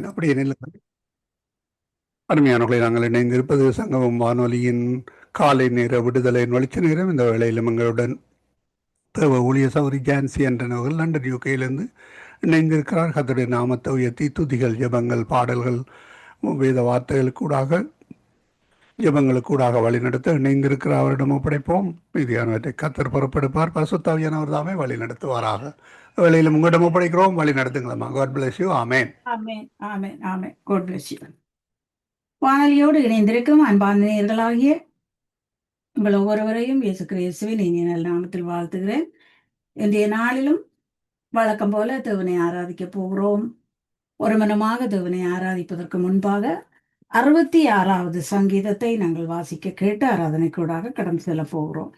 அப்படியே நிலை அருமையானவர்களை நாங்கள் இணைந்திருப்பது சங்கமம் வானொலியின் காலை நேர விடுதலை வெளிச்ச நேரம். இந்த வேளையிலும் எங்களுடன் தேவ ஊழிய சௌரி ஜான்சி என்றவர்கள் லண்டன் யூகேயிலிருந்து இணைந்திருக்கிறார். கர்த்தருடைய நாமத்தை உயர்த்தி துதிகள், ஜெபங்கள், பாடல்கள், வேத வார்த்தைகளுக்கூடாக ஜெபங்களுக்கூடாக வழிநடத்த இணைந்திருக்கிற அவரிடம் ஒப்படைப்போம். மீதியானவற்றை கர்த்தர் பொறுப்பெடுப்பார். பசுத்தாவியானவர் தாமே வழி நடத்துவாராக. வேளையிலும் உங்களிடம் ஒப்படைக்கிறோம், வழி நடத்துங்களம்மா. God bless you. Amen. Amen, amen, amen. God bless you. வானொலியோடு இணைந்திருக்கும் அன்பான நேயர்களாகிய உங்கள் ஒவ்வொருவரையும் இயேசு கிறிஸ்துவின் இனிய நல்ல நாமத்தில் வாழ்த்துகிறேன். இன்றைய நாளிலும் வழக்கம் போல தேவனை ஆராதிக்க போகிறோம். ஒரு மனமாக தேவனை ஆராதிப்பதற்கு முன்பாக 66வது சங்கீதத்தை நாங்கள் வாசிக்க கேட்டு ஆராதனைக்கூடாக கடந்து செல்ல போகிறோம்.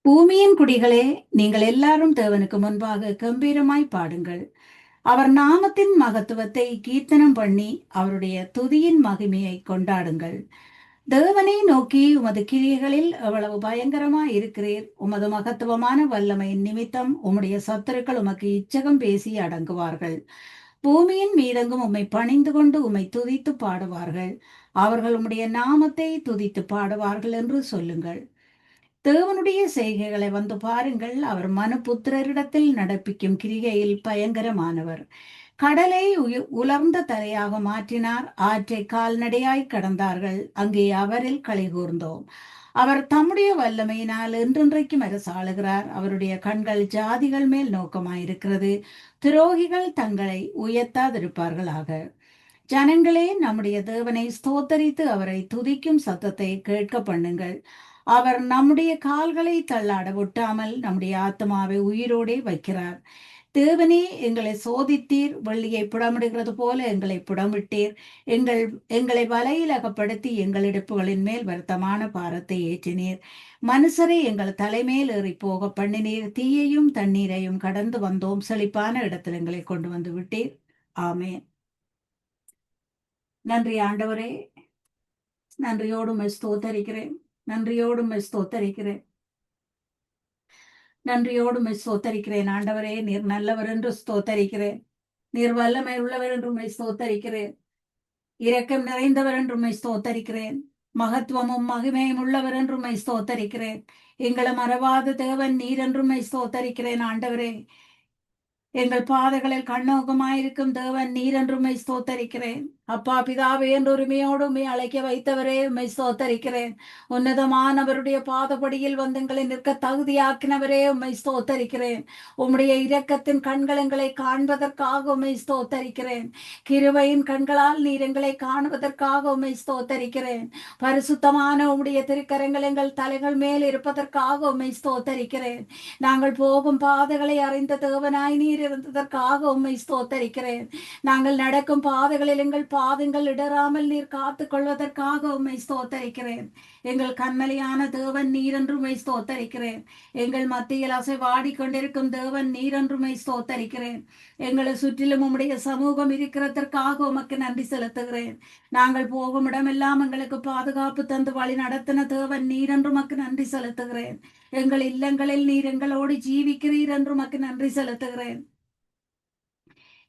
பூமியின் குடிகளே, நீங்கள் எல்லாரும் தேவனுக்கு முன்பாக கம்பீரமாய் பாடுங்கள். அவர் நாமத்தின் மகத்துவத்தை கீர்த்தனம் பண்ணி அவருடைய துதியின் மகிமையை கொண்டாடுங்கள். தேவனை நோக்கி, உமது கிரியைகளில் எவ்வளவு பயங்கரமாய் இருக்கிறீர். உமது மகத்துவமான வல்லமையின் நிமித்தம் உம்முடைய சத்துருக்கள் உமக்கு இச்சகம் பேசி அடங்குவார்கள். பூமியின் மீதெங்கும் உம்மை பணிந்து கொண்டு உம்மை துதித்து பாடுவார்கள். அவர்கள் உம்முடைய நாமத்தை துதித்து பாடுவார்கள் என்று சொல்லுங்கள். தேவனுடைய செய்கைகளை வந்து பாருங்கள். அவர் மனுபுத்திரரிடத்தில் நடப்பிக்கும் கிரிகையில் பயங்கரமானவர். கடலை உலர்ந்த தலையாக மாற்றினார். ஆற்றை கால்நடையாய் கடந்தார்கள். அங்கே அவரில் களி கூர்ந்தோம். அவர் தம்முடைய வல்லமையினால் என்றென்றைக்கும் அரசாளுகிறார். அவருடைய கண்கள் ஜாதிகள் மேல் நோக்கமாயிருக்கிறது. துரோகிகள் தங்களை உயர்த்தாதிருப்பார்களாக. ஜனங்களே, நம்முடைய தேவனை ஸ்தோத்தரித்து அவரை துதிக்கும் சத்தத்தை கேட்க பண்ணுங்கள். அவர் நம்முடைய கால்களை தள்ளாட விட்டாமல் நம்முடைய ஆத்மாவை உயிரோடே வைக்கிறார். தேவனே, எங்களை சோதித்தீர். வெள்ளியை புடமிடுகிறது போல எங்களை புடமிட்டீர். எங்களை வலையில் அகப்படுத்தி எங்கள் இடுப்புகளின் மேல் வருத்தமான பாரத்தை ஏற்றினீர். மனுஷரை எங்கள் தலைமேல் ஏறி போக பண்ணினீர். தீயையும் தண்ணீரையும் கடந்து வந்தோம். செழிப்பான இடத்தில் எங்களை கொண்டு வந்து விட்டீர். ஆமேன். நன்றி ஆண்டவரே, நன்றியோடு ஸ்தோத்தரிக்கிறேன். நன்றியோடு ஸ்தோத்தரிக்கிறேன். நன்றியோடு ஸ்தோத்தரிக்கிறேன். ஆண்டவரே, நீர் நல்லவர் என்று ஸ்தோத்தரிக்கிறேன். நீர் வல்லமை உள்ளவர் என்றும் ஸ்தோத்தரிக்கிறேன். இரக்கம் நிறைந்தவர் என்றும் ஸ்தோத்தரிக்கிறேன். மகத்துவமும் மகிமையும் உள்ளவர் என்றும் ஸ்தோத்தரிக்கிறேன். எங்களை மறவாத தேவன் நீர் என்றும் ஸ்தோத்தரிக்கிறேன். ஆண்டவரே, எங்கள் பாதைகளில் கண்ணோக்கமாயிருக்கும் தேவன் நீர் என்றும் ஸ்தோத்தரிக்கிறேன். அப்பா பிதாவே என்று உரிமையோடு அழைக்க வைத்தவரே, உம்மை ஸ்தோத்தரிக்கிறேன். உன்னதமானவருடைய பாதப்படியில் வந்து எங்களை நிற்க தகுதியாக்கினவரே, உம்மை ஸ்தோத்தரிக்கிறேன். உம்முடைய இரக்கத்தின் கண்கள் எங்களை காண்பதற்காக உம்மை ஸ்தோத்தரிக்கிறேன். கிருபையின் கண்களால் நீர் எங்களை காணுவதற்காக உம்மை ஸ்தோத்தரிக்கிறேன். பரிசுத்தமான உம்முடைய திருக்கரங்கள் எங்கள் தலைகள் மேல் இருப்பதற்காக உம்மை ஸ்தோத்தரிக்கிறேன். நாங்கள் போகும் பாதைகளை அறிந்த தேவனாய் நீர் இருந்ததற்காக உம்மை ஸ்தோத்தரிக்கிறேன். நாங்கள் நடக்கும் பாதைகளில் எங்கள் பாதங்கள் இடராமல் நீர் காத்துக் கொள்வதற்காக உம்மை ஸ்தோத்தரிக்கிறேன். எங்கள் கண்மலையான தேவன் நீர் என்றுமை ஸ்தோத்தரிக்கிறேன். எங்கள் மத்தியில் அசைவாடி கொண்டிருக்கும் தேவன் நீர் என்றுமை ஸ்தோத்தரிக்கிறேன். எங்களை சுற்றிலும் உம்முடைய சமூகம் இருக்கிறதற்காக உமக்கு நன்றி செலுத்துகிறேன். நாங்கள் போகும் இடமெல்லாம் எங்களுக்கு பாதுகாப்பு தந்து வழி நடத்தின தேவன் நீர் என்று உமக்கு நன்றி செலுத்துகிறேன். எங்கள் இல்லங்களில் நீர் எங்களோடு ஜீவிக்கிறீர் என்று உமக்கு நன்றி செலுத்துகிறேன்.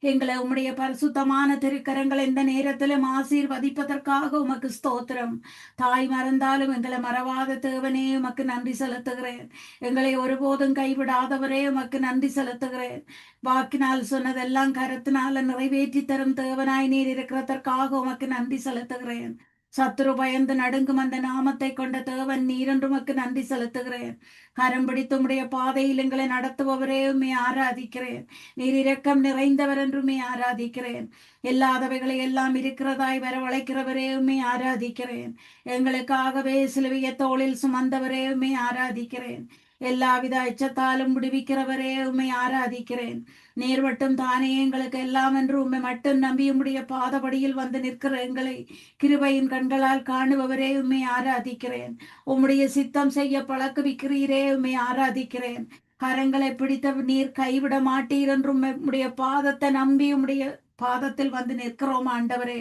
எங்களை உம்முடைய பரிசுத்தமான திருக்கரங்கள் இந்த நேரத்திலும் ஆசீர்வதிப்பதற்காக உமக்கு ஸ்தோத்திரம். தாய் மறந்தாலும் எங்களை மறவாத தேவனே, உமக்கு நன்றி செலுத்துகிறேன். எங்களை ஒருபோதும் கைவிடாதவரே, உமக்கு நன்றி செலுத்துகிறேன். வாக்கினால் சொன்னதெல்லாம் கருத்தினால நிறைவேற்றி தரும் தேவனாய் நீர் இருக்கிறதற்காக உமக்கு நன்றி செலுத்துகிறேன். சத்துரு பயந்து நடுங்கும் அந்த நாமத்தை கொண்ட தேவன் நீர் என்று உமக்கு நன்றி செலுத்துகிறேன். கரம் பிடித்து உம்முடைய பாதையில் எங்களை நடத்துபவரே, உம்மை ஆராதிக்கிறேன். நீர் இரக்கம் நிறைந்தவர் என்று உம்மை ஆராதிக்கிறேன். இல்லாதவைகளை எல்லாம் இருக்கிறதாய் வரவழைக்கிறவரே, உம்மை ஆராதிக்கிறேன். எங்களுக்காகவே சிலுவையை தோளில் சுமந்தவரே, உம்மை ஆராதிக்கிறேன். எல்லாவித அச்சத்தாலும் விடுவிக்கிறவரே, உம்மை ஆராதிக்கிறேன். நீர் மட்டும் தானே எங்களுக்கு எல்லாம் என்று உம்மை மட்டும் நம்பி உம்முடைய பாதபடியில் வந்து நிற்கிற எங்களை கிருபையின் கண்களால் காணுபவரே, உம்மை ஆராதிக்கிறேன். உம்முடைய சித்தம் செய்ய பழக்குவிக்கிறீரே, உம்மை ஆராதிக்கிறேன். கரங்களை பிடித்த நீர் கைவிட மாட்டீர் என்றும் உம்முடைய பாதத்தை நம்பி உம்முடைய பாதத்தில் வந்து நிற்கிறோம் ஆண்டவரே.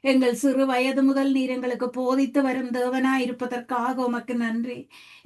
எங்கள் சிறு வயது முதல் நீர் எங்களுக்கு போதித்து வரும் தேவனாயிருப்பதற்காக உமக்கு நன்றி.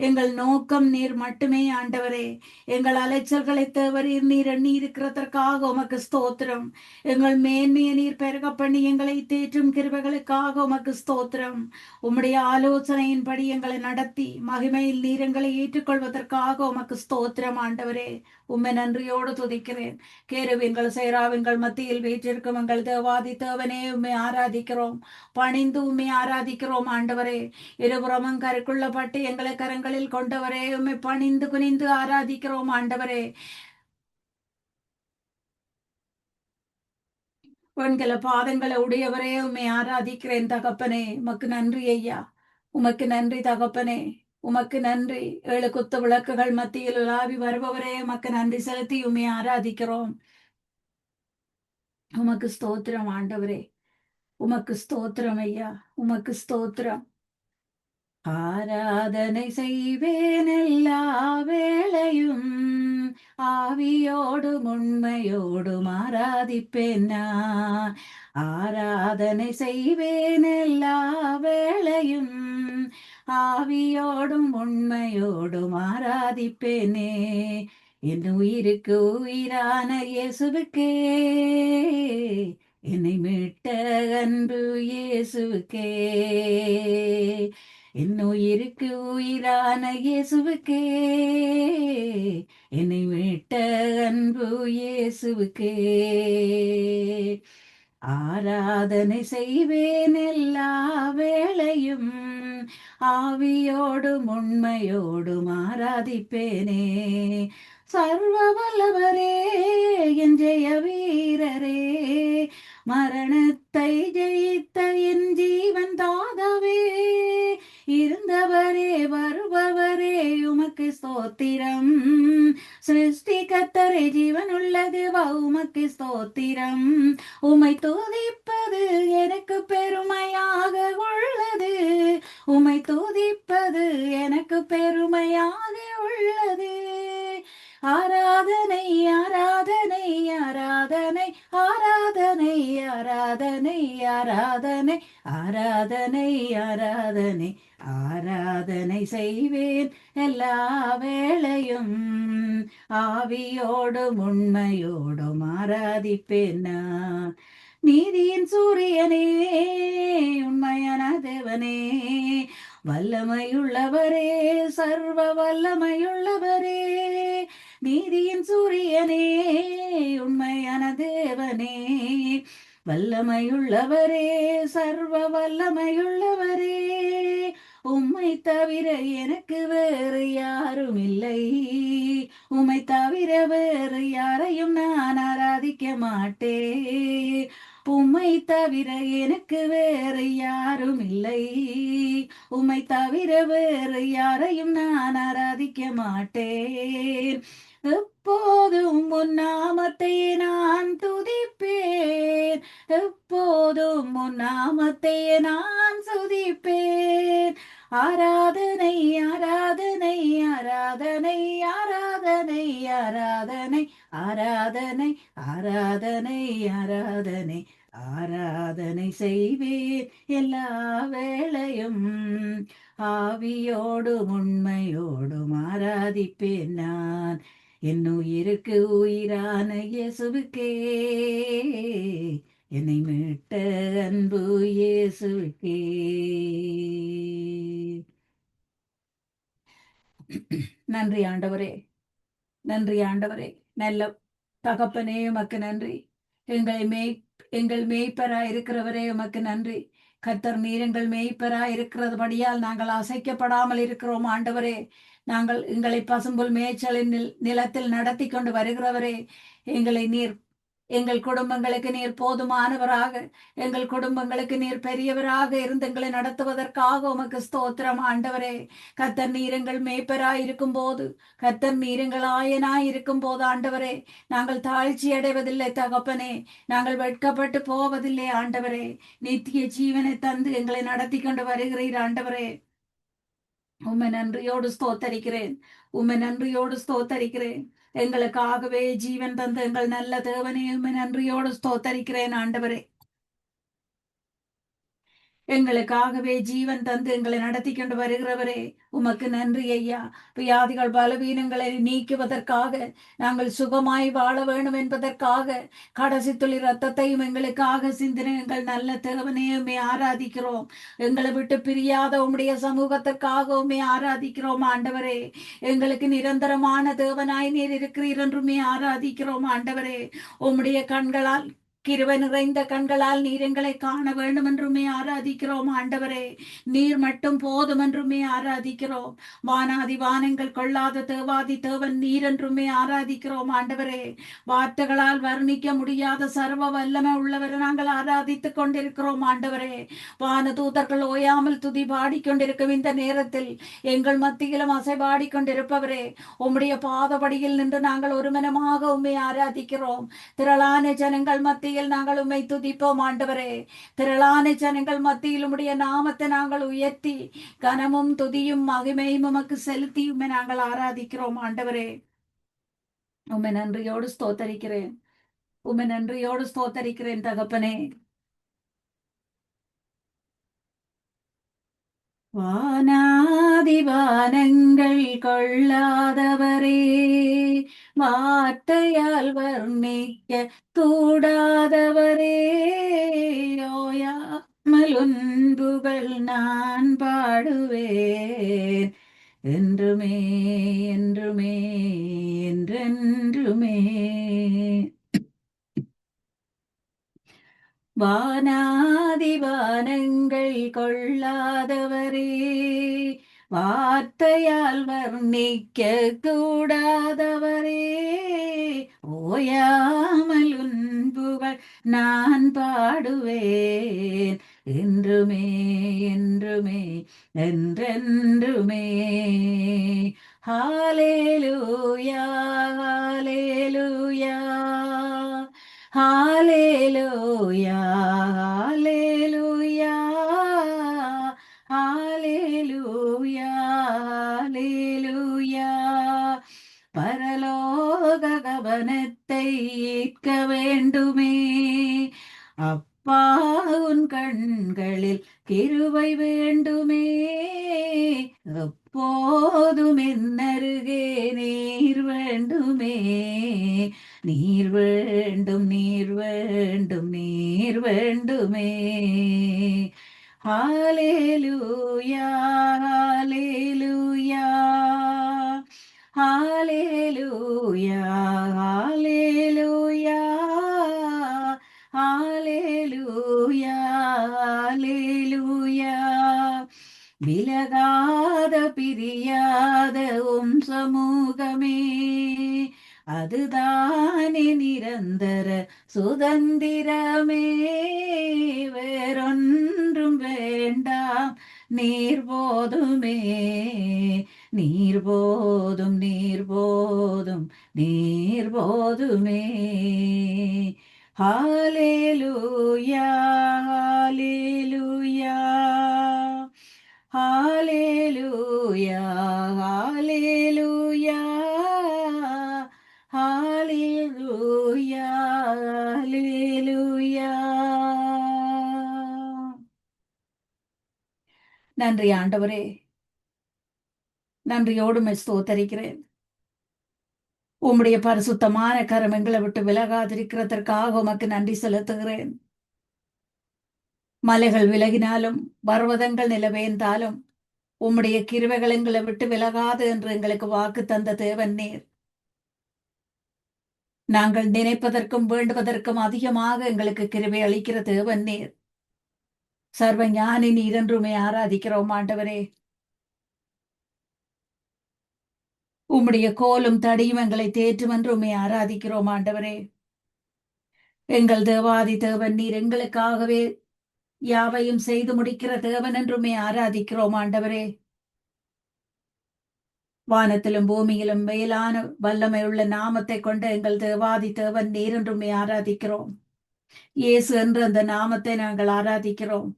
எங்கள் நோக்கம் நீர் மட்டுமே ஆண்டவரே. எங்கள் அலைச்சல்களை தேவரீர் நீர் எண்ணி இருக்கிறதற்காக உமக்கு ஸ்தோத்திரம். எங்கள் மேன்மையை நீர் பெருக பண்ணி எங்களை தேற்றும் கிருபைகளுக்காக உமக்கு ஸ்தோத்திரம். உம்முடைய ஆலோசனையின்படி எங்களை நடத்தி மகிமையில் நீர் எங்களை ஏற்றுக்கொள்வதற்காக உமக்கு ஸ்தோத்திரம் ஆண்டவரே. உம்மை நன்றியோடு துதிக்கிறேன். கேருவின்கள் சேராவின்கள் மத்தியில் வீற்றிருக்கும் எங்கள் தேவாதி தேவனே, உம்மை ஆராதிக்கிறோம். பணிந்து உம்மை ஆராதிக்கிறோம் ஆண்டவரே. இருபுறமும் கருக்குள்ளப்பட்டு எங்களை கரங்களில் கொண்டவரே, உம்மை பணிந்து குனிந்து ஆராதிக்கிறோம் ஆண்டவரே. வெண்கல பாதங்களை உடையவரே, உம்மை ஆராதிக்கிறேன் தகப்பனே. உமக்கு நன்றி ஐயா. உமக்கு நன்றி தகப்பனே. உமக்கு நன்றி. 7 குத்து விளக்குகள் மத்தியில் உலாவி வருபவரே, உமக்கு நன்றி செலுத்தி உம்மை ஆராதிக்கிறோம். உமக்கு ஸ்தோத்திரம் ஆண்டவரே. உமக்கு ஸ்தோத்திரம் ஐயா. உமக்கு ஸ்தோத்திரம். ஆராதனை செய்வேன் எல்லா வேளையும், ஆவியோடும் உண்மையோடும் ஆராதிப்பேன் நான். ஆராதனை செய்வேன் எல்லா வேளையும், ஆவியோடும் உண்மையோடும் ஆராதிப்பேனே. என் உயிருக்கு உயிரான இயேசுவுக்கே, என்னை மீட்ட அன்பு இயேசுவுக்கே. என் உயிருக்கு உயிரான இயேசுவுக்கே, என்னை மீட்ட அன்பு இயேசுவுக்கே. ஆராதனை செய்வேன் எல்லா வேளையும், ஆவியோடும் உண்மையோடும் ஆராதிப்பேனே. சர்வ வல்லவரே, என் ஜெய வீரரே, மரணத்தை ஜெயித்த என் ஜீவன் தாதாவே, இருந்தவரே வருபவரே உமக்கு ஸ்தோத்திரம். சிருஷ்டி கர்த்தரே, ஜீவன் உள்ளது உமக்கு ஸ்தோத்திரம். உமை துதிப்பது எனக்கு பெருமையாக உள்ளது. உமை துதிப்பது எனக்கு பெருமையாக உள்ளது. ஆராதனை ஆராதனை ஆராதனை ஆராதனை ஆராதனை ஆராதனை ஆராதனை ஆராதனை ஆராதனை செய்வேன் எல்லா வேளையும், ஆவியோடும் உண்மையோடும் ஆராதிப்பேன் நான். நீதியின் சூரியனே, உண்மையான தேவனே, வல்லமையுள்ளவரே, சர்வ வல்லமையுள்ளவரே. நீதியின் சூரியனே, உண்மையான தேவனே, வல்லமையுள்ளவரே, சர்வ வல்லமையுள்ளவரே. உம்மை தவிர எனக்கு வேறு யாரும் இல்லை. உம்மை தவிர வேறு யாரையும் நான் ஆராதிக்க மாட்டேன். உம்மை தவிர எனக்கு வேறு யாரும் இல்லை. உம்மை தவிர வேறு யாரையும் நான் ஆராதிக்க மாட்டேன். எப்போதும் உன் நாமத்தை நான் துதிப்பேன். எப்போதும் உன் நாமத்தை நான் துதிப்பேன். ஆராதனை ஆராதனை ஆராதனை ஆராதனை ஆராதனை ஆராதனை ஆராதனை ஆராதனை ஆராதனை செய்வேன் எல்லா வேளையும், ஆவியோடும் உண்மையோடும் ஆராதிப்பேன் நான். என் உயிருக்கு உயிரான இயேசுவுக்கே, என்னை மீட்ட அன்பு இயேசுவுக்கே. நன்றி ஆண்டவரே. நன்றி ஆண்டவரே. நல்ல தகப்பனே, உமக்கு நன்றி. எங்கள் மேய்ப்பராய் இருக்கிறவரே, உமக்கு நன்றி. கர்த்தர் நீர் எங்கள் மேய்ப்பராய் இருக்கிறபடியால் நாங்கள் அசைக்கப்படாமல் இருக்கிறோம் ஆண்டவரே. நாங்கள் எங்களை பசும்புல் மேய்ச்சலின் நிலத்தில் நடத்தி கொண்டு வருகிறவரே, எங்களை நீர் எங்கள் குடும்பங்களுக்கு நீர் போதுமானவராக, எங்கள் குடும்பங்களுக்கு நீர் பெரியவராக இருந்து எங்களை நடத்துவதற்காக உமக்கு ஸ்தோத்திரம் ஆண்டவரே. கர்த்தர் நீர் எங்கள் மேய்ப்பராய் இருக்கும் போது, கர்த்தர் நீர் எங்கள் ஆயனாய் இருக்கும் போது ஆண்டவரே, நாங்கள் தாழ்ச்சி அடைவதில்லை தகப்பனே. நாங்கள் வெட்கப்பட்டு போவதில்லை ஆண்டவரே. நித்திய ஜீவனை தந்து எங்களை நடத்தி கொண்டு வருகிறீர் ஆண்டவரே. உம்மை நன்றியோடு ஸ்தோத்தரிக்கிறேன். உம்மை நன்றியோடு ஸ்தோத்தரிக்கிறேன். எங்களுக்காகவே ஜீவன் தந்த எங்கள் நல்ல தேவனே, உம்மை நன்றியோடு ஸ்தோத்தரிக்கிறேன் ஆண்டவரே. எங்களுக்காகவே ஜீவன் தந்து எங்களை நடத்தி கொண்டு வருகிறவரே, உமக்கு நன்றி ஐயா. வியாதிகள் பலவீனங்களை நீக்குவதற்காக, நாங்கள் சுகமாய் வாழ வேண்டும் என்பதற்காக கடைசி துளி ரத்தத்தையும் எங்களுக்காக சிந்தின எங்கள் நல்ல தேவனே உம்மை ஆராதிக்கிறோம். எங்களை விட்டு பிரியாத உம்முடைய சமூகத்திற்காக உம்மை ஆராதிக்கிறோம் ஆண்டவரே. எங்களுக்கு நிரந்தரமான தேவனாய் நீர் இருக்கிறீர் என்றுமே ஆராதிக்கிறோம் ஆண்டவரே. உம்முடைய கண்களால், கிருபை நிறைந்த கண்களால் நீர் எங்களை காண வேண்டும் என்றுமே ஆராதிக்கிறோம் ஆண்டவரே. நீர் மட்டும் போதும் என்றுமே ஆராதிக்கிறோம். வானாதி வானங்கள் கொள்ளாத தேவாதி தேவன் நீர் என்றுமே ஆராதிக்கிறோம் ஆண்டவரே. வார்த்தைகளால் வர்ணிக்க முடியாத சர்வ வல்லமை உள்ளவரை நாங்கள் ஆராதித்துக் கொண்டிருக்கிறோம் ஆண்டவரே. வான தூதர்கள் ஓயாமல் துதி பாடிக்கொண்டிருக்கும் இந்த நேரத்தில் எங்கள் மத்தியிலும் அசை பாடிக்கொண்டிருப்பவரே, உம்முடைய பாதபடியில் நின்று நாங்கள் ஒரு மனமாக உம்மை ஆராதிக்கிறோம். திரளான ஜனங்கள் மத்தியில் நாங்கள் உம்மை துதிப்போம் ஆண்டவரே. திரளான ஜனங்கள் மத்தியில் உம்முடைய நாமத்தை நாங்கள் உயர்த்தி கனமும் துதியும் மகிமையும் உமக்கு செலுத்தி உம்மை நாங்கள் ஆராதிக்கிறோம் ஆண்டவரே. உம்மை நன்றியோடு ஸ்தோத்தரிக்கிறேன். உம்மை நன்றியோடு ஸ்தோத்தரிக்கிறேன் தகப்பனே. வானாதி வானங்கள் கொள்ளாதவரே, வார்த்தையால் வர்ணிக்க கூடாதவரே, ஓயாமல் உன்புகள் நான் பாடுவேன் என்றுமே என்றுமே என்றென்றுமே. வானாதி வானங்கள் கொள்ளாதவரே, வார்த்தையால் வர்ணிக்க கூடாதவரே, ஓயாமல் உன்புகள் நான் பாடுவேன் என்றுமே என்றுமே என்றென்றுமே. ஹalleluya ஹalleluya ஹalleluya ஹalleluya ஹalleluya ஹalleluya. பரலோக கவனத்தை ஈர்க்க வேண்டுமே, அப்பா உன் கண்களில் கிருபை வேண்டுமே, எப்போதும் என்னருகே நீர் வேண்டுமே, நீர் வேண்டும் நீர் வேண்டும் நீர் வேண்டுமே. ஹalleluya ஹalleluya ஹalleluya ஹalleluya ஹalleluya ஹalleluya. விலகாத பிரியாத உம் சமூகமே, அதுதானே நிரந்தர சுதந்திரமே, வேறொன்றும் வேண்டாம் நீர் போதுமே, நீர் போதும் நீர் போதும் நீர் போதுமே. ஹalleluya ஹalleluya ஹalleluya ஹalleluya ஹalleluya ஹalleluya. நன்றி ஆண்டவரே. நன்றியோடு உம்மை ஸ்தோத்தரிக்கிறேன். உம்முடைய பரிசுத்தமான கரம் எங்களை விட்டு விலகாதிருக்கிறதற்காக உமக்கு நன்றி செலுத்துகிறேன். மலைகள் விலகினாலும் பர்வதங்கள் நிலவேந்தாலும் உம்முடைய கிருபைகள் எங்களை விட்டு விலகாது என்று எங்களுக்கு வாக்கு தந்த தேவன் நீர். நாங்கள் நினைப்பதற்கும் வேண்டுவதற்கும் அதிகமாக எங்களுக்கு கிருபை அளிக்கிற தேவன் நீர். சர்வ ஞானி நீர் என்றுமே ஆராதிக்கிறோம் ஆண்டவரே. உம்முடைய கோலும் தடியும் எங்களை தேற்றும் என்று உம்மை ஆராதிக்கிறோம் ஆண்டவரே. எங்கள் தேவாதி தேவன் நீர், எங்களுக்காகவே யாவையும் செய்து முடிக்கிற தேவன் என்று உம்மை ஆராதிக்கிறோம் ஆண்டவரே. வானத்திலும் பூமியிலும் மேலான வல்லமை உள்ள நாமத்தை கொண்ட எங்கள் தேவாதி தேவன் நீர் என்று உம்மை ஆராதிக்கிறோம். இயேசு என்ற அந்த நாமத்தை நாங்கள் ஆராதிக்கிறோம்.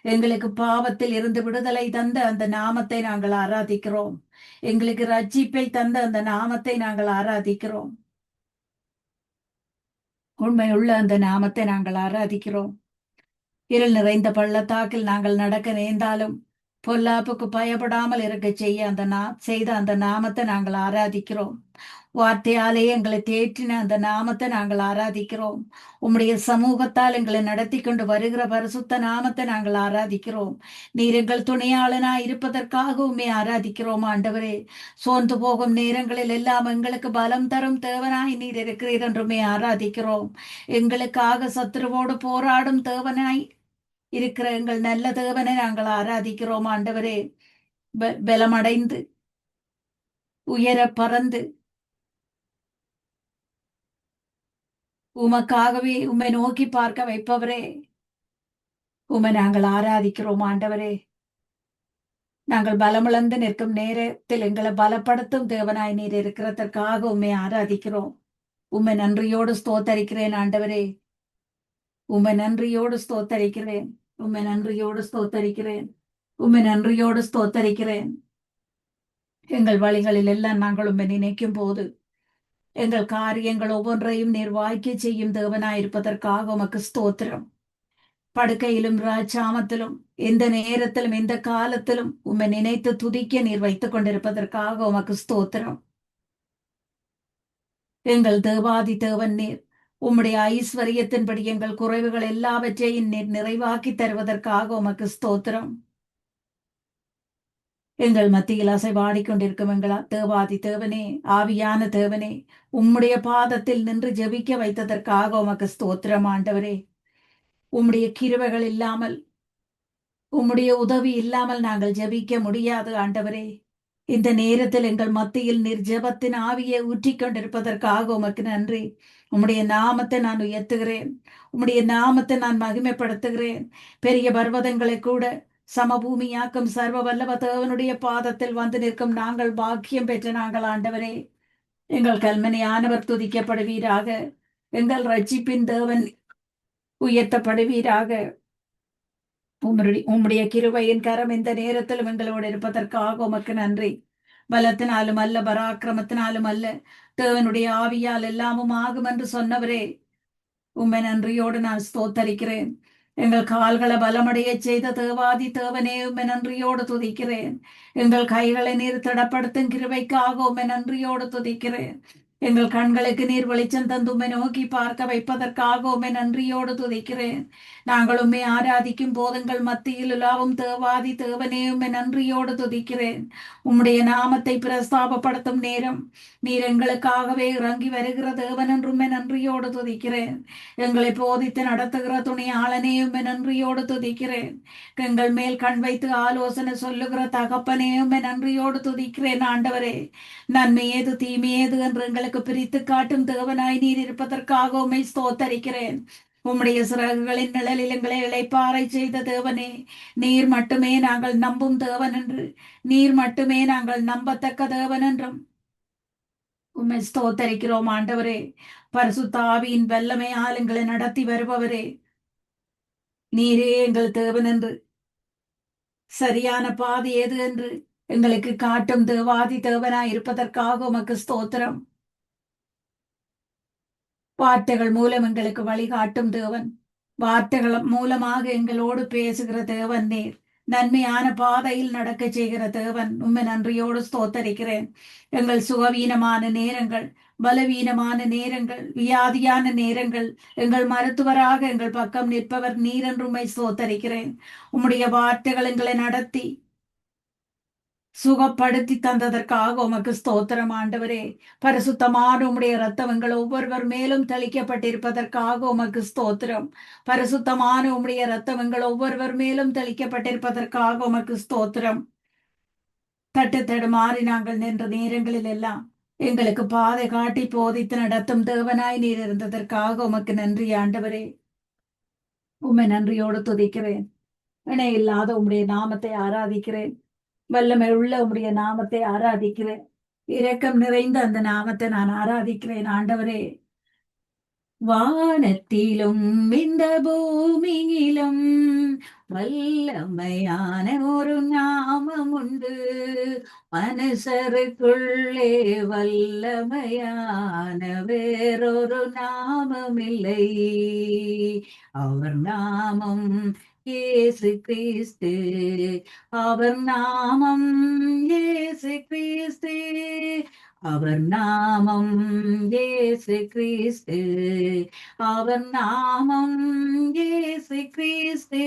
எங்களுக்கு பாவத்தில் இருந்து விடுதலை தந்த அந்த நாமத்தை நாங்கள் ஆராதிக்கிறோம். எங்களுக்கு ரட்சிப்பை தந்த அந்த நாமத்தை நாங்கள் ஆராதிக்கிறோம். உண்மையுள்ள அந்த நாமத்தை நாங்கள் ஆராதிக்கிறோம். இருள் நிறைந்த பள்ளத்தாக்கில் நாங்கள் நடக்க நேர்ந்தாலும் பொல்லாப்புக்கு பயப்படாமல் இருக்க செய்த அந்த நாமத்தை நாங்கள் ஆராதிக்கிறோம். வார்த்தையாலே எங்களை தேற்றின அந்த நாமத்தை நாங்கள் ஆராதிக்கிறோம். உம்முடைய சமூகத்தால் எங்களை நடத்தி கொண்டு வருகிற பரிசுத்த நாமத்தை நாங்கள் ஆராதிக்கிறோம். நீர் எங்கள் துணையாளனாய் இருப்பதற்காக உம்மை ஆராதிக்கிறோம் ஆண்டவரே. சோர்ந்து போகும் நேரங்களில் எல்லாம் எங்களுக்கு பலம் தரும் தேவனாய் நீர் இருக்கிறீர் என்றுமே ஆராதிக்கிறோம். எங்களுக்காக சத்துருவோடு போராடும் தேவனாய் இருக்கிற எங்கள் நல்ல தேவனை நாங்கள் ஆராதிக்கிறோம் ஆண்டவரே. பலமடைந்து உயர பறந்து உமக்காகவே உம்மை நோக்கி பார்க்க வைப்பவரே, உம்மை நாங்கள் ஆராதிக்கிறோம் ஆண்டவரே. நாங்கள் பலமிழந்து நிற்கும் நேரத்தில் எங்களை பலப்படுத்தும் தேவனாய் நீர் இருக்கிறதற்காக உம்மை ஆராதிக்கிறோம். உம்மை நன்றியோடு ஸ்தோத்தரிக்கிறேன் ஆண்டவரே. உம்மை நன்றியோடு ஸ்தோத்தரிக்கிறேன். உம்மை நன்றியோடு ஸ்தோத்தரிக்கிறேன். உம்மை நன்றியோடு ஸ்தோத்தரிக்கிறேன். எங்கள் வழிகளில் எல்லாம் நாங்கள் உம்மை நினைக்கும் போது எங்கள் காரியங்கள் ஒவ்வொன்றையும் நீர் வாய்க்க செய்யும் தேவனாயிருப்பதற்காக உமக்கு ஸ்தோத்திரம். படுக்கையிலும் ராஜாமத்திலும் எந்த நேரத்திலும் எந்த காலத்திலும் உம்மை நினைத்து துதிக்க நீர் வைத்துக் கொண்டிருப்பதற்காக உமக்கு ஸ்தோத்திரம். எங்கள் தேவாதி தேவன் நீர். உம்முடைய ஐஸ்வர்யத்தின்படி எங்கள் குறைவுகள் எல்லாவற்றையும் நீர் நிறைவாக்கி தருவதற்காக உமக்கு ஸ்தோத்திரம். எங்கள் மத்தியில் அசைவாடிக்கொண்டிருக்கும் எங்கள் தேவாதி தேவனே, ஆவியான தேவனே, உம்முடைய பாதத்தில் நின்று ஜெபிக்க வைத்ததற்காக உமக்கு ஸ்தோத்திரம் ஆண்டவரே. உம்முடைய கிருபைகள் இல்லாமல், உம்முடைய உதவி இல்லாமல் நாங்கள் ஜெபிக்க முடியாது ஆண்டவரே. இந்த நேரத்தில் எங்கள் மத்தியில் நீர் ஜெபத்தின் ஆவியை ஊற்றிக் கொண்டிருப்பதற்காக உமக்கு நன்றி. உம்முடைய நாமத்தை நான் உயர்த்துகிறேன். உம்முடைய நாமத்தை நான் மகிமைப்படுத்துகிறேன். பெரிய பர்வதங்களை கூட சமபூமியாக்கும் சர்வ வல்லவ தேவனுடைய பாதத்தில் வந்து நிற்கும் நாங்கள் பாக்கியம் பெற்ற நாங்கள் ஆண்டவரே. எங்கள் கல்மனையானவர் துதிக்கப்படுவீராக. எங்கள் ரட்சிப்பின் தேவன் உயர்த்தப்படுவீராக. உம்முடைய கிருபையின் கரம் இந்த நேரத்திலும் எங்களோடு இருப்பதற்காக உமக்கு நன்றி. பலத்தினாலும் அல்ல, பராக்கிரமத்தினாலும் அல்ல, தேவனுடைய ஆவியால் எல்லாமும் ஆகும் என்று சொன்னவரே, உம்மை நன்றியோடு நான் ஸ்தோத்தரிக்கிறேன். எங்கள் கால்களை பலமடைய செய்த தேவாதி தேவனே, உம்மை நன்றியோடு துதிக்கிறேன். எங்கள் கைகளை நீர் திடப்படுத்தும் கிருபைக்காக உம்மை நன்றியோடு துதிக்கிறேன். எங்கள் கண்களுக்கு நீர் வெளிச்சம் தந்து உம்மை நோக்கி பார்க்க வைப்பதற்காக உம்மை நன்றியோடு துதிக்கிறேன். நாங்கள் உம்மை ஆராதிக்கும் போதங்கள் மத்தியில் உலாவும் தேவாதி தேவனே, உம்மை நன்றியோடு துதிக்கிறேன். உம்முடைய நாமத்தை பிரஸ்தாபப்படுத்தும் நேரம் நீர் எங்களுக்காகவே இறங்கி வருகிற தேவன் என்று உம்மை நன்றியோடு துதிக்கிறேன். எங்களை போதித்து நடத்துகிற துணையாளனே, உம்மை நன்றியோடு துதிக்கிறேன். எங்கள் மேல் கண் வைத்து ஆலோசனை சொல்லுகிற தகப்பனே, உம்மை நன்றியோடு துதிக்கிறேன் ஆண்டவரே. நன்மை ஏது தீமை ஏது என்று எங்களுக்கு பிரித்து காட்டும் தேவனாய் நீர் இருப்பதற்காக உம்மை ஸ்தோத்தரிக்கிறேன். உம்முடைய சிறகுகளின் நிழலில் எங்களை இளைப்பாறை செய்த தேவனே, நீர் மட்டுமே நாங்கள் நம்பும் தேவன் என்று, நீர் மட்டுமே நாங்கள் நம்பத்தக்க தேவன் என்றும் உம்மை ஸ்தோத்தரிக்கிறோம் ஆண்டவரே. பரிசுத்த ஆவியின் வல்லமையால் எங்களை நடத்தி வருபவரே, நீரே எங்கள் தேவன் என்று, சரியான பாதை ஏது என்று எங்களுக்கு காட்டும் தேவாதி தேவனாய் இருப்பதற்காக உமக்கு ஸ்தோத்திரம். வார்த்தைகள் மூலம் எங்களுக்கு வழிகாட்டும் தேவன், வார்த்தைகள் மூலமாக எங்களோடு பேசுகிற தேவன் நீர். நன்மையான பாதையில் நடக்க செய்கிற தேவன், உம்மை நன்றியோடு ஸ்தோத்தரிக்கிறேன். எங்கள் சுகவீனமான நேரங்கள், பலவீனமான நேரங்கள், வியாதியான நேரங்கள், எங்கள் மருத்துவராக எங்கள் பக்கம் நிற்பவர் நீர் என்று உம்மை ஸ்தோத்தரிக்கிறேன். உம்முடைய வார்த்தைகள் எங்களை நடத்தி சுகப்படுத்தி தந்ததற்காக உமக்கு ஸ்தோத்திரம் ஆண்டவரே. பரிசுத்தமான உம்முடைய ரத்தம் எங்கள் ஒவ்வொருவர் மேலும் தெளிக்கப்பட்டிருப்பதற்காக உமக்கு ஸ்தோத்திரம். பரிசுத்தமான உம்முடைய ரத்தம் எங்கள் ஒவ்வொருவர் மேலும் தெளிக்கப்பட்டிருப்பதற்காக உமக்கு ஸ்தோத்திரம். தட்டு தடுமாறி நாங்கள் நின்ற நேரங்களில் எல்லாம் எங்களுக்கு பாதை காட்டி போதித்து நடத்தும் தேவனாய் நீர் இருந்ததற்காக உமக்கு நன்றி ஆண்டவரே. உம்மை நன்றியோடு துதிக்கிறேன். இணை இல்லாத உம்முடைய நாமத்தை ஆராதிக்கிறேன். வல்லமை உள்ள உம்முடைய நாமத்தை ஆராதிக்கிறேன். இரக்கம் நிறைந்த அந்த நாமத்தை நான் ஆராதிக்கிறேன் ஆண்டவரே. வானத்திலும் இந்த பூமியிலும் வல்லமையான ஒரு நாமம் உண்டு. மனுஷருக்குள்ளே வல்லமையான வேறொரு நாமம் இல்லை. அவர் நாமம் இயேசு கிறிஸ்து. அவர் நாமம் இயேசு கிறிஸ்து. அவர் நாமம் இயேசு கிறிஸ்து. அவர் நாமம் இயேசு கிறிஸ்து.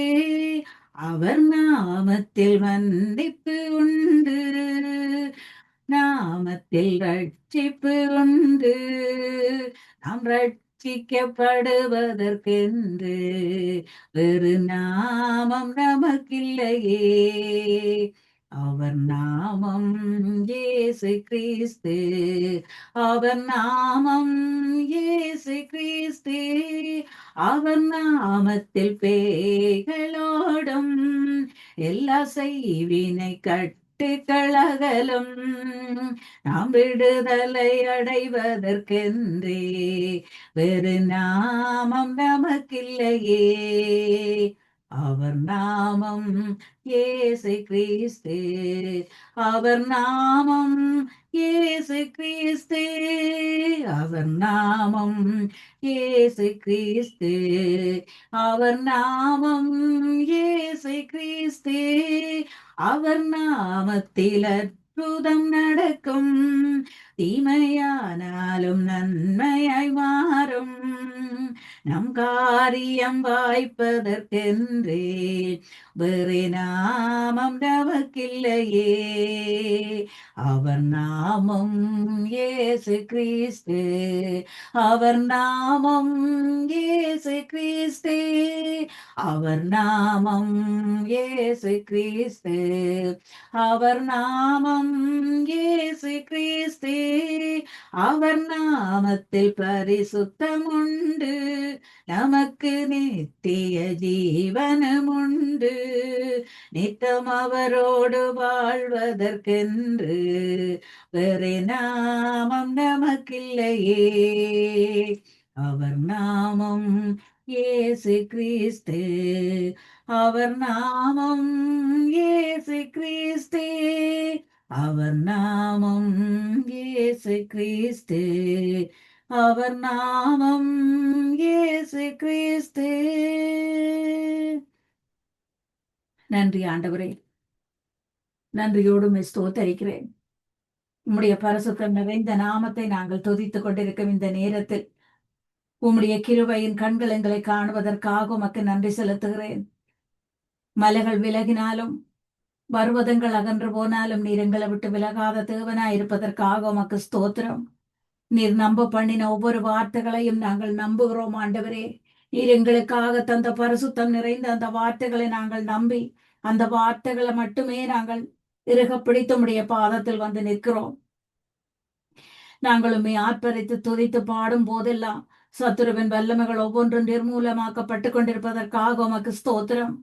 அவர் நாமத்தில் மன்னிப்பு உண்டு. நாமத்தில் ரட்சிப்பு உண்டு. நாம் ரட்சிக்கப்படுவதற்கென்று வேறு நாமம் நமக்கில்லையே. அவர் நாமம் இயேசு கிறிஸ்து. அவர் நாமம் இயேசு கிறிஸ்து. அவர் நாமத்தில் பேய்களோடும் எல்லா செய்வினை கட்டுகளகலும். நாம் விடுதலை அடைவதற்கென்றே வேறு நாமம் நமக்கில்லையே. அவர் நாமம் இயேசு கிறிஸ்து. அவர் நாமம் இயேசு கிறிஸ்து. அவர் நாமம் இயேசு கிறிஸ்து. அவர் நாமம் இயேசு கிறிஸ்து. அவர் நாமத்தில் அற்புதம் நடக்கும். தீமையானாலும் நன்மையாய் மாறும். நம் காரியம் வாய்ப்பதற்கென்றே வேறு நாமம் நமக்கில்லையே. அவர் நாமம் இயேசு கிறிஸ்து. அவர் நாமம் இயேசு கிறிஸ்து. அவர் நாமம் இயேசு கிறிஸ்து. அவர் நாமம் இயேசு கிறிஸ்து. அவர் நாமத்தில் பரிசுத்தம் உண்டு. நமக்கு நித்திய ஜீவனம் உண்டு. நித்தம் அவரோடு வாழ்வதற்கென்று வேறு நாமம் நமக்கில்லையே. அவர் நாமம் இயேசு கிறிஸ்து. அவர் நாமம் இயேசு கிறிஸ்து. அவர் நாமம் இயேசு கிறிஸ்து. அவர் நாமம் இயேசு கிறிஸ்து. நன்றி ஆண்டவரே. நன்றியோடு உம்மை ஸ்தோத்தரிக்கிறேன். உம்முடைய பரிசுத்தம் நிறைந்த நாமத்தை நாங்கள் துதித்துக் கொண்டிருக்கும் இந்த நேரத்தில் உம்முடைய கிருபையின் கண்கள் எங்களை காணுவதற்காக உமக்கு நன்றி செலுத்துகிறேன். மலைகள் விலகினாலும் பர்வதங்கள் அகன்று போனாலும் நீர் எங்களை விட்டு விலகாத தேவனாய் இருப்பதற்காக உமக்கு ஸ்தோத்திரம். நீர் நம்ப பண்ணின ஒவ்வொரு வார்த்தைகளையும் நாங்கள் நம்புகிறோம் ஆண்டவரே. நீர் எங்களுக்காக தந்த பரிசுத்தம் நிறைந்த அந்த வார்த்தைகளை நாங்கள் நம்பி அந்த வார்த்தைகளை மட்டுமே நாங்கள் இறுக பிடித்து உம்முடைய பாதத்தில் வந்து நிற்கிறோம். நாங்களுமே ஆர்ப்பரித்து துதித்து பாடும் போதெல்லாம் சத்துருவின் வல்லமைகள் ஒவ்வொன்றும் நிர்மூலமாக்கப்பட்டு கொண்டிருப்பதற்காக உமக்கு ஸ்தோத்திரம்.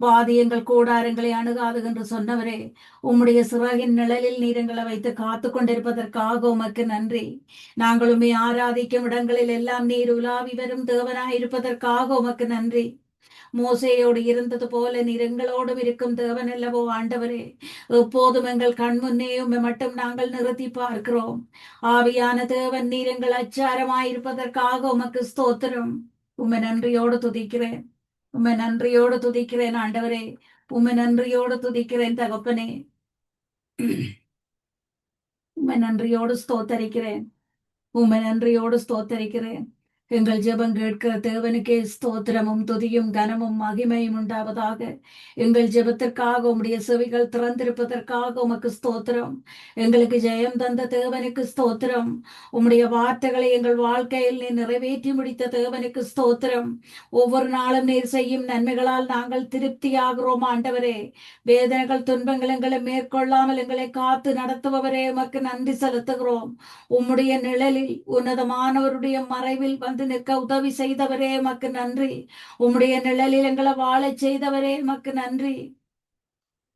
வாதியங்கள் கூடாரங்களை அணுகாது என்று சொன்னவரே, உம்முடைய சிறகின் நிழலில் நீர் எங்களை வைத்து காத்து கொண்டிருப்பதற்காக உமக்கு நன்றி. நாங்களுமே ஆராதிக்கும் இடங்களில் எல்லாம் நீர் உலாவி வரும் தேவனாய் இருப்பதற்காக உமக்கு நன்றி. மோசேயோடு இருந்தது போல நீர் எங்களோடும் இருக்கும் தேவன் அல்லவோ ஆண்டவரே. எப்போதும் எங்கள் கண் முன்னேயும் மட்டும் நாங்கள் நிறுத்தி பார்க்கிறோம். ஆவியான தேவன் நீர் எங்கள் அச்சாரமாயிருப்பதற்காக உமக்கு ஸ்தோத்திரம். உம்மை நன்றியோடு துதிக்கிறேன். உம்மை நன்றியோடு துதிக்கிறேன் ஆண்டவரே. உம்மை நன்றியோடு துதிக்கிறேன் தகப்பனே. உம்மை நன்றியோடு ஸ்தோத்தரிக்கிறேன். உம்மை நன்றியோடு ஸ்தோத்தரிக்கிறேன். எங்கள் ஜெபம் கேட்கிற தேவனுக்கே ஸ்தோத்திரமும் துதியும் கனமும் மகிமையும் உண்டாவதாக. எங்கள் ஜெபத்திற்காக உம்முடைய செவிகள் திறந்திருப்பதற்காக உமக்கு ஸ்தோத்திரம். எங்களுக்கு ஜெயம் தந்த தேவனுக்கு ஸ்தோத்திரம். உம்முடைய வார்த்தைகளை எங்கள் வாழ்க்கையில் நீர் நிறைவேற்றி முடித்த தேவனுக்கு ஸ்தோத்திரம். ஒவ்வொரு நாளும் நீர் செய்யும் நன்மைகளால் நாங்கள் திருப்தியாகிறோம் ஆண்டவரே. வேதனைகள் துன்பங்கள் எங்களை மேற்கொள்ளாமல் எங்களை காத்து நடத்துபவரே உமக்கு நன்றி செலுத்துகிறோம். உம்முடைய நிழலில் உன்னதமானவருடைய மறைவில் வந்து நிற்க உதவி செய்தவரே உமக்கு நன்றி. உம்முடைய நிழலில் எங்களை வாழச் செய்தவரே உமக்கு நன்றி.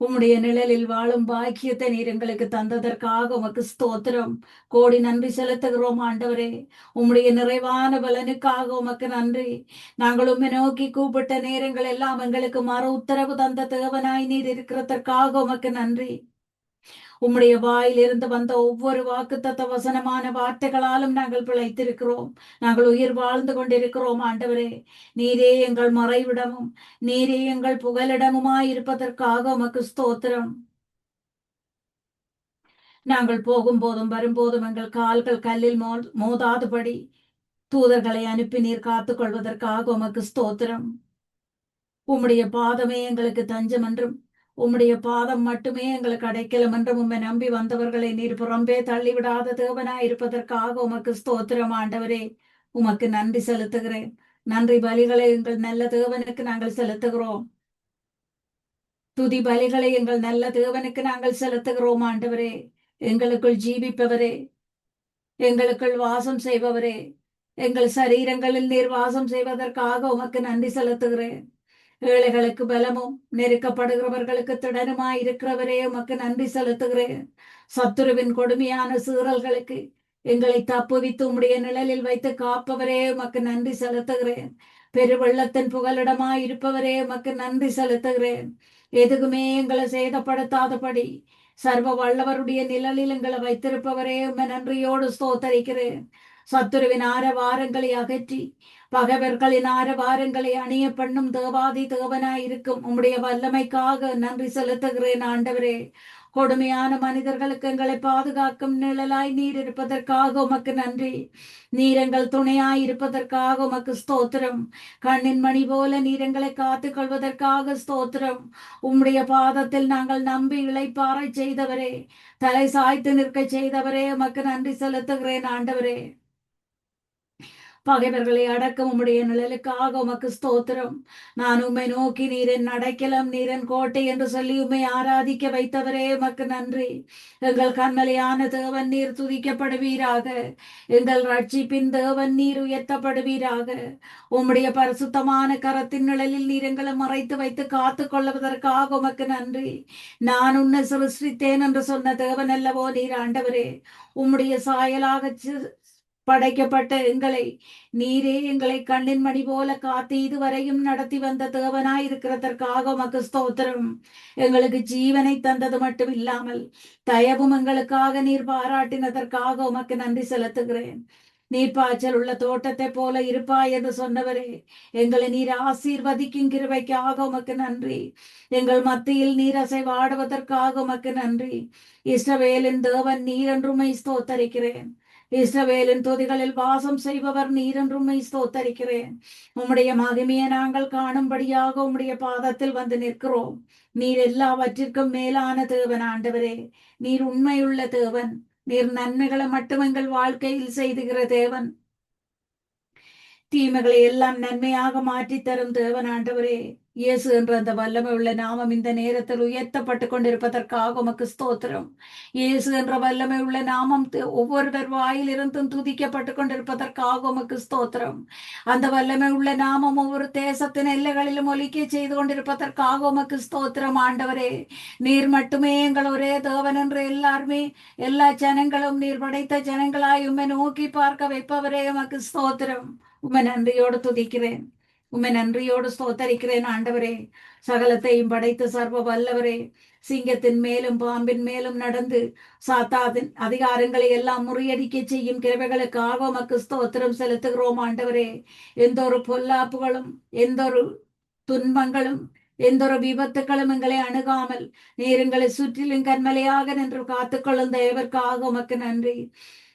உம்முடைய நிழலில் வாழும் பாக்கியத்தை நீர் எங்களுக்கு தந்ததற்காக உமக்கு ஸ்தோத்திரம். கோடி நன்றி செலுத்துகிறோம் ஆண்டவரே. உம்முடைய நிறைவான பலனுக்காக உமக்கு நன்றி. நாங்கள் உம்மை நோக்கி கூப்பிட்ட நேரங்கள் எல்லாம் எங்களுக்கு மறு உத்தரவு தந்த தேவனாய் நீர் இருக்கிறதற்காக உமக்கு நன்றி. உம்முடைய வாயிலிருந்து வந்த ஒவ்வொரு வாக்குத்தத்த வசனமான வார்த்தைகளாலும் நாங்கள் பிழைத்திருக்கிறோம். நாங்கள் உயிர் வாழ்ந்து கொண்டிருக்கிறோம் ஆண்டவரே. நீரே எங்கள் மறைவிடமும் நீரே எங்கள் புகலிடமுமாய் இருப்பதற்காக உமக்கு ஸ்தோத்திரம். நாங்கள் போகும்போதும் வரும்போதும் எங்கள் கால்கள் கல்லில் மோதாதபடி தூதர்களை அனுப்பி நீர் காத்துக் கொள்வதற்காக உமக்கு ஸ்தோத்திரம். உம்முடைய பாதமே எங்களுக்கு தஞ்சம் என்றும் உம்முடைய பாதம் மட்டுமே எங்களுக்கு அடைக்கலம் என்றும் உம்மை நம்பி வந்தவர்களை நீர் புறம்பே தள்ளிவிடாத தேவனாய் இருப்பதற்காக உமக்கு ஸ்தோத்திரம் ஆண்டவரே. உமக்கு நன்றி செலுத்துகிறேன். நன்றி பலிகளை எங்கள் நல்ல தேவனுக்கு நாங்கள் செலுத்துகிறோம். துதி பலிகளை எங்கள் நல்ல தேவனுக்கு நாங்கள் செலுத்துகிறோம் ஆண்டவரே. எங்களுக்குள் ஜீவிப்பவரே, எங்களுக்குள் வாசம் செய்பவரே, எங்கள் சரீரங்களில் நீர் வாசம் செய்வதற்காக உமக்கு நன்றி செலுத்துகிறேன். ஏழைகளுக்கு பலமும் நெருக்கப்படுகிறவர்களுக்கு திடனுமாய் இருக்கிறவரே உமக்கு நன்றி செலுத்துகிறேன். சத்துருவின் கொடுமையான சீறல்களுக்கு எங்களை தப்புவித்து உம்முடைய நிழலில் வைத்து காப்பவரே உமக்கு நன்றி செலுத்துகிறேன். பெருவெள்ளத்தின் புகலிடமாய் இருப்பவரே உமக்கு நன்றி செலுத்துகிறேன். எதுக்குமே எங்களை சேதப்படுத்தாதபடி சர்வ வல்லவருடைய நிழலில் எங்களை வைத்திருப்பவரே உம்மை நன்றியோடு ஸ்தோத்தரிக்கிறேன். சத்துருவின் ஆரவாரங்களை அகற்றி பகைவர்களின் ஆரவாரங்களை அணிய பண்ணும் தேவாதி தேவனாய் இருக்கும் உம்முடைய வல்லமைக்காக நன்றி செலுத்துகிறேன் ஆண்டவரே. கொடுமையான மனிதர்களுக்கு எங்களை பாதுகாக்கும் நிழலாய் நீர் இருப்பதற்காக உமக்கு நன்றி. நீர் எங்கள் துணையாய் இருப்பதற்காக உமக்கு ஸ்தோத்திரம். கண்ணின் மணி போல நீர் எங்களை காத்துக் கொள்வதற்காக ஸ்தோத்திரம். உம்முடைய பாதத்தில் நாங்கள் நம்பி இளைப்பாறை செய்தவரே, தலை சாய்த்து நிற்க செய்தவரே உமக்கு நன்றி செலுத்துகிறேன் ஆண்டவரே. பகைவர்களை அடக்கும் உம்முடைய நிழலுக்காக உமக்கு ஸ்தோத்திரம். நான் உம்மை நோக்கி நீரின் அடைக்கலம் நீரின் கோட்டை என்று சொல்லி உம்மை ஆராதிக்க வைத்தவரே உமக்கு நன்றி. எங்கள் கண்மலையான தேவன் நீர் துதிக்கப்படுவீராக. எங்கள் ரட்சிப்பின் தேவன் நீர் உயர்த்தப்படுவீராக. உம்முடைய பரிசுத்தமான கரத்தின் நிழலில் நீர் எங்களை மறைத்து வைத்து காத்துக் கொள்வதற்காக உமக்கு நன்றி. நான் உன்னை சிருஷ்டித்தேன் என்று சொன்ன தேவன் அல்லவோ நீர் ஆண்டவரே. உம்முடைய சாயலாக படைக்கப்பட்ட எங்களை நீரே எங்களை கண்ணின் மணி போல காத்து இதுவரையும் நடத்தி வந்த தேவனாய் இருக்கிறதற்காக உமக்கு ஸ்தோத்திரம். எங்களுக்கு ஜீவனை தந்தது மட்டும் இல்லாமல் தயவும் எங்களுக்காக நீர் பாராட்டினதற்காக உமக்கு நன்றி செலுத்துகிறேன். நீர்ப்பாய்ச்சல் உள்ள தோட்டத்தை போல இருப்பாய் என்று சொன்னவரே, எங்களை நீர் ஆசீர்வதிக்கும் கிருபைக்காக உமக்கு நன்றி. எங்கள் மத்தியில் நீர் அசைவாடுவதற்காக உமக்கு நன்றி. இஸ்ரவேலின் தேவன் நீர் என்றுமை ஸ்தோத்தரிக்கிறேன். இஸ்ரவேலின் தொதிகளில் வாசம் செய்பவர் நீர் என்றும் ஸ்தோத்தரிக்கிறேன். உம்முடைய மகிமையை நாங்கள் காணும்படியாக உம்முடைய பாதத்தில் வந்து நிற்கிறோம். நீர் எல்லாவற்றிற்கும் மேலான தேவன் ஆண்டவரே. நீர் உண்மையுள்ள தேவன். நீர் நன்மைகளை மட்டும் எங்கள் வாழ்க்கையில் செய்துகிற தேவன். தீமைகளை எல்லாம் நன்மையாக மாற்றி தரும் தேவன் ஆண்டவரே. இயேசு என்ற அந்த வல்லமை உள்ள நாமம் இந்த நேரத்தில் உயர்த்தப்பட்டு கொண்டிருப்பதற்காக உமக்கு ஸ்தோத்திரம். இயேசு என்ற வல்லமை உள்ள நாமம் ஒவ்வொருவர் வாயிலிருந்தும் துதிக்கப்பட்டு கொண்டிருப்பதற்காக உமக்கு ஸ்தோத்திரம். அந்த வல்லமை உள்ள நாமம் ஒவ்வொரு தேசத்தின் எல்லைகளிலும் ஒலிக்க செய்து கொண்டிருப்பதற்காக உமக்கு ஸ்தோத்திரம் ஆண்டவரே. நீர் மட்டுமே எங்கள் ஒரே தேவன் என்று எல்லாருமே எல்லா ஜனங்களும் நீர் படைத்த ஜனங்களாய் உம்மை நோக்கி பார்க்க வைப்பவரே உமக்கு ஸ்தோத்திரம். உம்மை நன்றியோடு துதிக்கிறேன். உம்மை நன்றியோடு ஸ்தோத்தரிக்கிறேன் ஆண்டவரே. சகலத்தையும் படைத்த சர்வ வல்லவரே, சிங்கத்தின் மேலும் பாம்பின் மேலும் நடந்து சாத்தாவின் அதிகாரங்களை எல்லாம் முறியடிக்க செய்யும் கிருபைகளுக்காக உமக்கு ஸ்தோத்திரம் செலுத்துகிறோம் ஆண்டவரே. எந்த ஒரு பொல்லாப்புகளும் எந்த ஒரு துன்பங்களும் எந்த ஒரு விபத்துக்களும் எங்களை அணுகாமல் நீர் எங்களை சுற்றிலும் கண்மலையாக நின்று காத்துக்கொள்ளும் தேவர்க்காக உமக்கு நன்றி.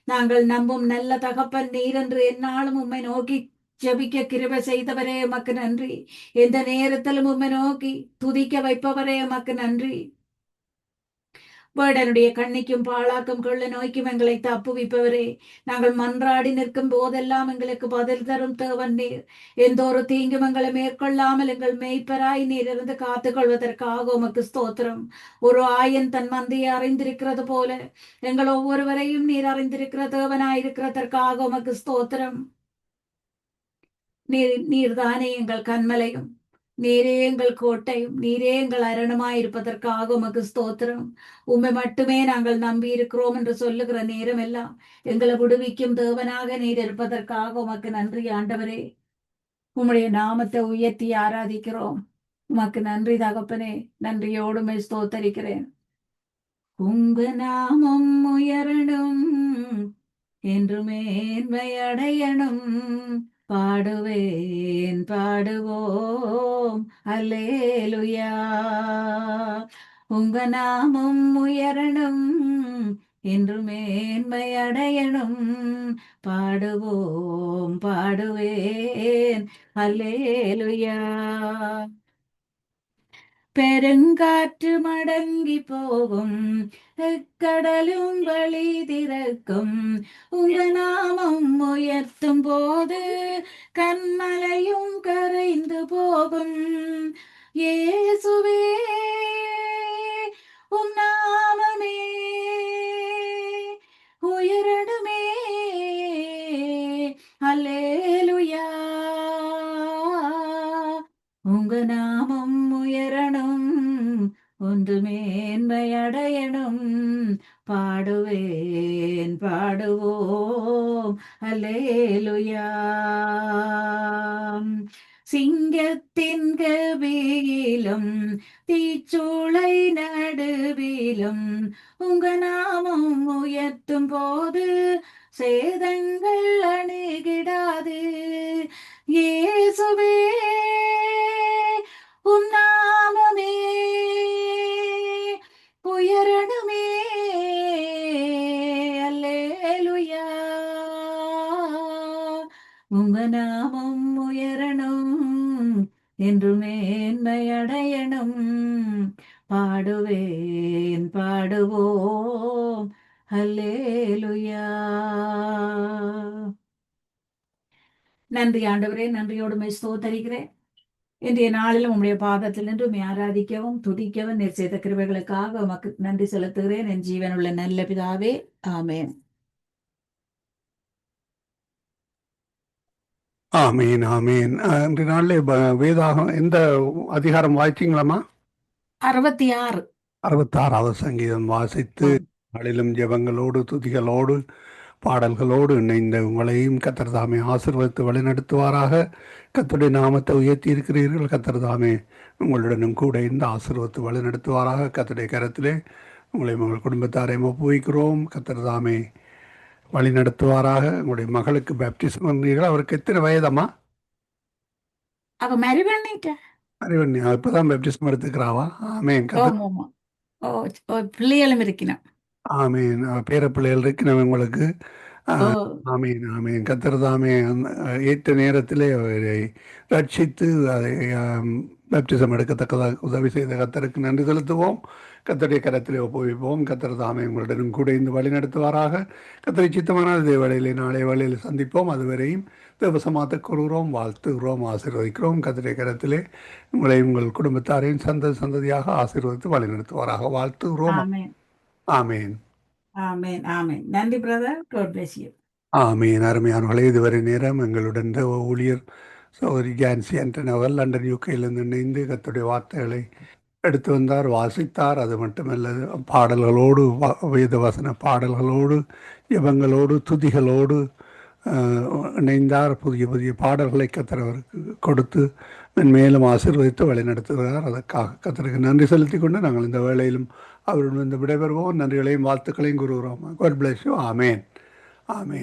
நாங்கள் நம்பும் நல்ல தகப்பன் நீர் என்று எந்நாளும் உம்மை நோக்கி ஜெபிக்க கிருபை செய்தவரே உமக்கு நன்றி. எந்த நேரத்திலும் உம்மை நோக்கி துதிக்க வைப்பவரே உமக்கு நன்றி. வேடனுடைய கண்ணிக்கும் பாழாக்கும் கொள்ள நோய்க்கும் எங்களை தப்புவிப்பவரே, நாங்கள் மன்றாடி நிற்கும் போதெல்லாம் எங்களுக்கு பதில் தரும் தேவன் நீர். எந்த ஒரு தீங்கும் எங்களை மேற்கொள்ளாமல் எங்கள் மேய்ப்பராய் நீர் இருந்து காத்துக் கொள்வதற்காக உமக்கு ஸ்தோத்திரம். ஒரு ஆயன் தன் மந்தையை அறிந்திருக்கிறது போல எங்கள் ஒவ்வொருவரையும் நீர் அறிந்திருக்கிற தேவனாயிருக்கிறதற்காக உமக்கு ஸ்தோத்திரம். நீர்தானே எங்கள் கண்மலையும் நீரே எங்கள் கோட்டையும் நீரே எங்கள் அரணமாய் இருப்பதற்காக உமக்கு ஸ்தோத்திரம். உம்மை மட்டுமே நாங்கள் நம்பி இருக்கிறோம் என்று சொல்லுகிற நேரம் எல்லாம் எங்களை விடுவிக்கும் தேவனாக நீர் இருப்பதற்காக உமக்கு நன்றி ஆண்டவரே. உம்முடைய நாமத்தை உயர்த்தி ஆராதிக்கிறோம். உமக்கு நன்றி தகப்பனே. நன்றியோடு உம்மை ஸ்தோத்தரிக்கிறேன். உங்க நாமம் உயரணும் என்று மேன்மை அடையணும். பாடுவேன் பாடுவோம் அல்லேலுயா. உங்க நாமம் உயரணும் என்று மேன்மை அடையணும். பாடுவோம் பாடுவேன் அல்லேலுயா. பெருங்காற்று மடங்கி போகும், கடலும் வழி திறக்கும். உங்க நாமம் உயர்த்தும் போது கண்மலையும் கரைந்து போகும். இயேசுவே உம் நாமமே உயரணுமே. அல்லேலுயா. உங்க நாமம் உயரணும், ஒன்று மேன்மை அடையணும். பாடுவேன் பாடுவோம் அல்லேலுயா. சிங்கத்தின் கவியிலும் தீச்சூளை நடுவிலும் உங்க நாமம் உயர்த்தும் போது சேதங்கள் அணுகிடாது. இயேசுவே உம் நாமமே உயரணுமே. அல்லேலுயா. உங்க நாமம் உயரணும் என்று மேன்மை அடையணும். பாடுவேன் பாடுவோம் அல்லேலுயா. நன்றி ஆண்டவரே. நன்றியோடு உம்மை ஸ்தோத்தரிக்கிறேன். இன்றைய நாளிலும் உம்முடைய பாதத்தில் நின்று உம்மை ஆராதிக்கவும் துதிக்கவும் நீர் செய்த கிருபைகளுக்காக உமக்கு நன்றி செலுத்துகிறேன். என் ஜீவனுள்ள நல்ல பிதாவே, ஆமென். ஆமீன் ஆமீன். இன்று நாளிலே வேதாகம் எந்த அதிகாரம் வாய்ச்சிங்களாமா? 66. 66வது சங்கீதம் வாசித்து நாளிலும் ஜெபங்களோடு துதிகளோடு பாடல்களோடு இணைந்த உங்களையும் கர்த்தர் தாமே ஆசீர்வதித்து வழிநடத்துவாராக. கர்த்தருடைய நாமத்தை உயர்த்தி இருக்கிறீர்கள். கர்த்தர் தாமே உங்களுடனும் கூட இந்த ஆசீர்வதித்து வழிநடத்துவாராக. கர்த்தருடைய கரத்திலே உங்களையும் உங்கள் குடும்பத்தாரையும் ஒப்புவிக்கிறோம். கர்த்தர் தாமே வழி நடத்துவாராக. உங்களுடைய மகளுக்கு பேப்டிசம் பண்ணீர்கள். அவருக்கு எத்தனை வயதம்மா? அவ மேரி பண்ணிட்ட. அறிவண்ணி இப்பதான் பேப்டிசம் எடுத்துக்கிறாவா? ஆமேன். ஆமா. ஓ, பிள்ளைகளும் இருக்கிறான். ஆமீன். பேர பிள்ளைகள் இருக்கிறவங்க உங்களுக்கு. ஓ, ஆமீன் ஆமீன். கர்த்தர் தாமே ஏற்ற நேரத்திலே அவரை ரட்சித்து அதை பேப்டிசம் எடுக்கத்தக்கதாக உதவி செய்த கர்த்தருக்கு நன்றி செலுத்துவோம். கர்த்தருடைய கரத்திலே ஒப்புவிப்போம். கர்த்தர் தாமே உங்களுடனும் கூட இந்த வழி நடத்துவாராக. கர்த்தரை சித்தமானால் இதே வேளையிலே நாளை வேளையில் சந்திப்போம். அதுவரையும் தேவசமாத்த கூறுகிறோம், வாழ்த்துகிறோம், ஆசீர்வதிக்கிறோம். கர்த்தருடைய கரத்திலே உங்களை உங்கள் குடும்பத்தாரையும் சந்ததியாக ஆசீர்வதித்து வழி நடத்துவாராக. வாழ்த்துகிறோம். ஆமென் ஆமீன் ஆமென் ஆமென். நன்றி பிரதர். God bless you. ஆமீன். அருமையானவர்களே, இதுவரை நேரம் எங்களுடன் தேவ ஊழியர் சகோதரி ஜான்சி ஆண்டன் அவர்கள் லண்டன் யூகேயிலிருந்து இணைந்து கர்த்தருடைய வார்த்தைகளை எடுத்து வந்தார், வாசித்தார். அது மட்டுமல்ல, பாடல்களோடு வேத வசன பாடல்களோடு ஜெபங்களோடு துதிகளோடு இணைந்தார். புதிய புதிய பாடல்களை கர்த்தர் அவருக்கு கொடுத்து மேலும் ஆசீர்வதித்து வழிநடத்துகிறார். அதற்காக கர்த்தருக்கு நன்றி செலுத்தி கொண்டு நாங்கள் இந்த வேளையிலும் அவருடன் இந்த விடைபெறுவோம். நன்றிகளையும் வாழ்த்துக்களையும் கூறுகிறோம். God bless you. Amen amen.